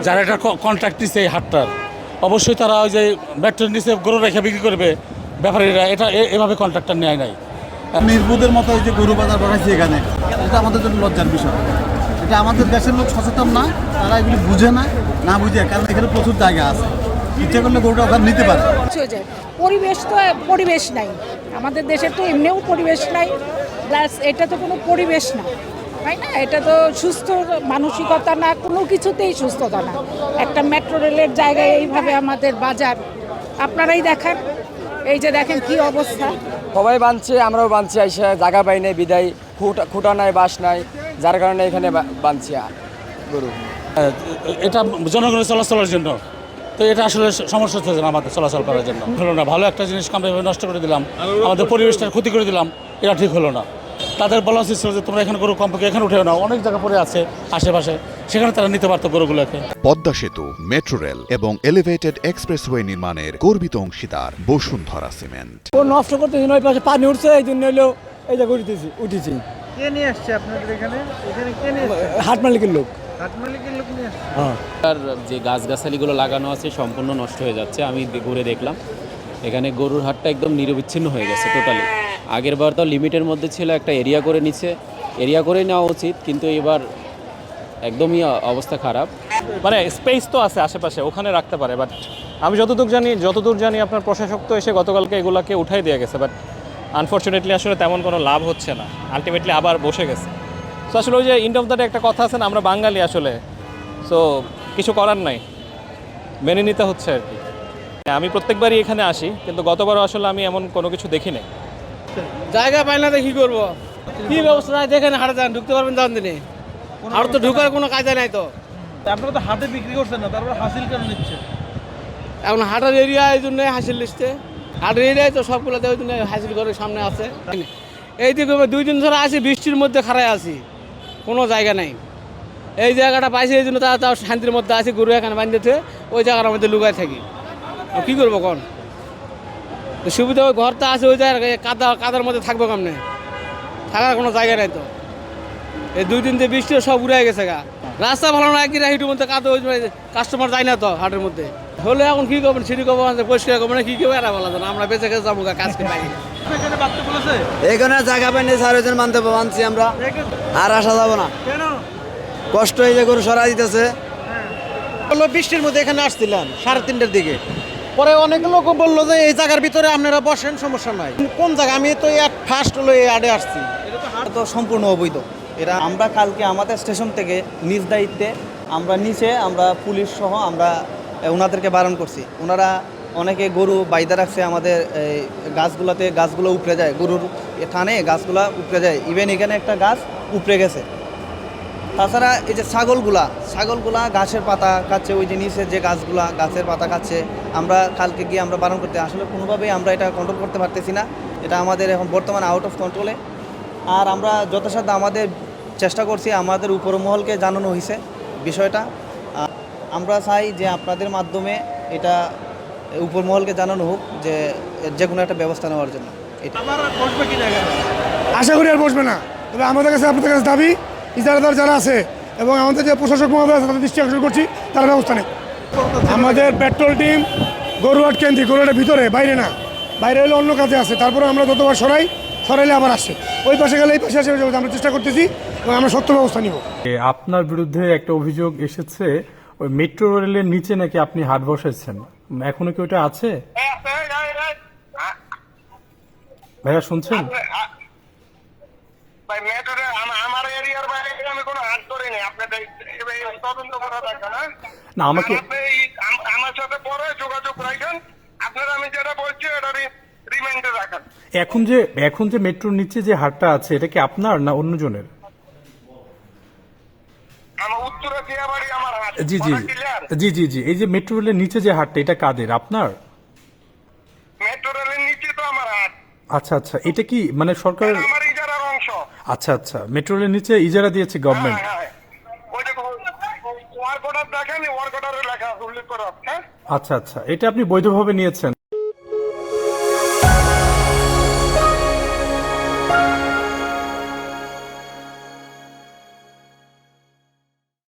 যারা এটা কন্ট্রাক্ট নিচ্ছে এই হাটটার, অবশ্যই তারা ওই যে মেট্রোর নিচে গরু রেখে বিক্রি করবে ব্যাপারীরা, এটা এভাবে কন্ট্রাক্টটা নেয় নাই। মিরপুরের মতো এই যে গরু বাজার বাড়াইছে এখানে, এটা আমাদের জন্য লজ্জার বিষয়। এটা আমাদের দেশের লোক সচেতন না, তারা এগুলি বুঝে না বুঝে, কারণ এখানে প্রচুর জায়গা আছে, ইচ্ছে করলে গরুটা ওখানে নিতে পারে। পরিবেশ তো পরিবেশ নাই, আমাদের দেশের তো এমনিও পরিবেশ নাই, প্লাস এটা তো কোনো পরিবেশ না, তাই না? এটা তো সুস্থ মানসিকতা না, কোনো কিছুতেই সুস্থতা না। একটা মেট্রো রেলের জায়গায় এইভাবে আমাদের বাজার, আপনারাই দেখান, এই যে দেখেন কি অবস্থা। সবাই বাঁধছে, আমরাও বাঁধছি, আইসা জায়গা পাই নাই বিদায়, খুঁটা নাই, বাস নাই, যার কারণে এখানে বাঁধছি গরু। এটা জনগণের চলাচলের জন্য, তো এটা আসলে সমস্যা হচ্ছে না আমাদের চলাচল করার জন্য। হলো না, ভালো একটা জিনিস আমরা নষ্ট করে দিলাম, আমাদের পরিবেশটার ক্ষতি করে দিলাম, এটা ঠিক হলো না। তাদের বলা উচিত ছিল যে তোমরা এখানে গরু কমপক্ষে এখানে উঠেও না, অনেক জায়গা পড়ে আছে আশেপাশে, সেখানে তারা নিতে পারতো গরুগুলোকে। পদ্মা সেতু, মেট্রো রেল এবং এলিভেটেড এক্সপ্রেসওয়ে নির্মাণের গর্বিত অংশীদার বসুন্ধরা সিমেন্ট। ও নষ্ট করতে ওই পাশে পানি উঠছে, এই জন্য হলো এই যে উঠেছি। কে নিয়ে আসছে আপনাদের এখানে? এখানে কে নিয়ে আসছে? হাট মালিকের লোক। হাট মালিকের লোক নিয়ে আসছে। আর যে গাছগাছালিগুলো লাগানো আছে সম্পূর্ণ নষ্ট হয়ে যাচ্ছে। আমি ঘুরে দেখলাম এখানে গরুর হাটটা একদম নিরবিচ্ছিন্ন হয়ে গেছে টোটালি। আগের বার তো লিমিটের মধ্যে ছিল, একটা এরিয়া করে নিচ্ছে, এরিয়া করে নেওয়া উচিত, কিন্তু এবার একদমই অবস্থা খারাপ। মানে স্পেস তো আছে আশেপাশে, ওখানে রাখতে পারে, বাট আমি যতদূর জানি আপনার প্রশাসক তো এসে গতকালকে এগুলাকে উঠাই দিয়ে গেছে, বাট আনফর্চুনেটলি আসলে তেমন কোনো লাভ হচ্ছে না, আলটিমেটলি আবার বসে গেছে। সো আসলে ওই যে এন্ড অফ দ্য ডে একটা কথা আছে না, আমরা বাঙালি আসলে, সো কিছু করার নাই, মেনে নিতে হচ্ছে আর কি। আমি প্রত্যেকবারই এখানে আসি, কিন্তু গতবারও আসলে আমি এমন কোনো কিছু দেখি নাই। জায়গা পাই না তো কি করবো, কি ব্যবস্থা নাই দেখেন, হাটে যান, ঢুকতে পারবেন জান দিনে, আর তো ঢুকার কোনো কায়দা নাই তো। আপনারা তো হাটে বিক্রি করছেন না, তারপর হাসিল কেন নিচ্ছে? এখন হাটের এরিয়া এই জন্য হাসিল লিস্টে, হাটের এরিয়ায় তো সবগুলোতে ওই জন্য হাসিল ঘরের সামনে আছে। এই দিকে 2 দিন ধরে আসি, বৃষ্টির মধ্যে খাড়ায় আছি, কোনো জায়গা নাই। এই জায়গাটা পাইছি এই জন্য তাও শান্তির মধ্যে আছি, গরু এখানে বাঁধতে, ওই জায়গার মধ্যে লুকায় থাকি। কী করবো কোন সুবিধা, ওই ঘরটা আছে ওই জায়গায়, কাদার মধ্যে থাকবো কেমনে, থাকার কোনো জায়গা নাই তো। এই 2 দিন দিয়ে বৃষ্টি সব উড়ে গেছে গা, রাস্তা ভালো না, কি হিটুর মধ্যে কাদা, ওই কাস্টমার যায় না তো হাটের মধ্যে। হলে এখন কী করবেন, সিঁড়ি করবো, পরিষ্কার করবো না, কী কেউ এরা বলা যায় না, আমরা বেঁচে গেছে যাবো কাজকে পাই। এখানে জায়গা পাইনি, 4 জন মানছি আমরা, আর আসা যাবো না, কষ্ট হয়ে যায়, গরু সরা দিতেছে। বৃষ্টির মধ্যে এখানে আসছিলাম 3:30টার দিকে, পরে অনেক লোক বললো যে এই জায়গার ভিতরে আপনারা বসেন, সমস্যা নাই। কোন জায়গা, আমি তো ফার্স্ট হলো এই আডে আসছি। এটা তো সম্পূর্ণ অবৈধ। এরা আমরা কালকে আমাদের স্টেশন থেকে নিজ দায়িত্বে আমরা পুলিশ সহ আমরা ওনাদেরকে বারণ করছি। ওনারা অনেকে গরু বাইদা রাখছে আমাদের এই গাছগুলো উপড়ে যায়, গরুর টানে গাছগুলা উপড়ে যায়, ইভেন এখানে একটা গাছ উপড়ে গেছে। তাছাড়া এই যে ছাগলগুলা গাছের পাতা খাচ্ছে, ওই যে নিচে যে গাছের পাতা খাচ্ছে। আমরা কালকে গিয়ে আমরা বারণ করতে, আসলে কোনোভাবেই আমরা এটা কন্ট্রোল করতে পারতেছি না, এটা আমাদের এখন বর্তমানে আউট অফ কন্ট্রোলে। আর আমরা যথাসাধ্য আমাদের চেষ্টা করছি, আমাদের উপরমহলকে জানানো হয়েছে বিষয়টা। আমরা চাই যে আপনাদের মাধ্যমে এটা উপরমহলকে জানানো হোক, যে কোনো একটা ব্যবস্থা নেওয়ার জন্য। এটা আশা করি আর বসবে না, তবে আমাদের কাছে আপনাদের কাছে দাবি, ইজারাদার যারা আছে এবং আমাদের যে প্রশাসক মহোদয় আছে তাদের দৃষ্টি আকর্ষণ করছি, তার ব্যবস্থা নেই। আমাদের পেট্রোল টিম গরুহাট কেন্দ্রিক, গরুহাটের ভিতরে, বাইরে না, বাইরে হলে অন্য কাজে আছে, তারপরে আমরা যতবার সরাইলে আবার আসে, ওই পাশে গেলে এই পাশে আসে, আমরা চেষ্টা করতেছি এবং আমরা সত্য ব্যবস্থা নিব। আপনার বিরুদ্ধে একটা অভিযোগ এসেছে, ওই মেট্রো রেলের নিচে নাকি আপনি হাট বসাইছেন, এখনো কি ওটা আছে? ভাইয়া শুনছেন? না, আমাকে আমার সাথে পরে যোগাযোগ রাখেন, আপনারা আমি যেটা বলছি এটা রিমাইন্ডে রাখেন। এখন যে মেট্রোর নিচে যে হাটটা আছে, এটা কি আপনার না অন্যজনের? আমার উত্তরে দিয়াবাড়ি আমার হাট। জি জি জি জি জি এই যে মেট্রো রেলের নিচে যে হাটটা, এটা কাদের, আপনার? মেট্রো রেলের নিচে তো আমার হাট। আচ্ছা আচ্ছা, এটা কি মানে সরকারের? আমার ইজারার অংশ। আচ্ছা আচ্ছা, মেট্রো রেলের নিচে ইজারা দিয়েছে গভর্নমেন্ট। ওই যে ওয়ার্ক অর্ডার দেখেন, ওয়ার্ক অর্ডারে লেখা উল্লেখ করা আছে। আচ্ছা আচ্ছা, এটা আপনি বৈধভাবে নিয়েছেন?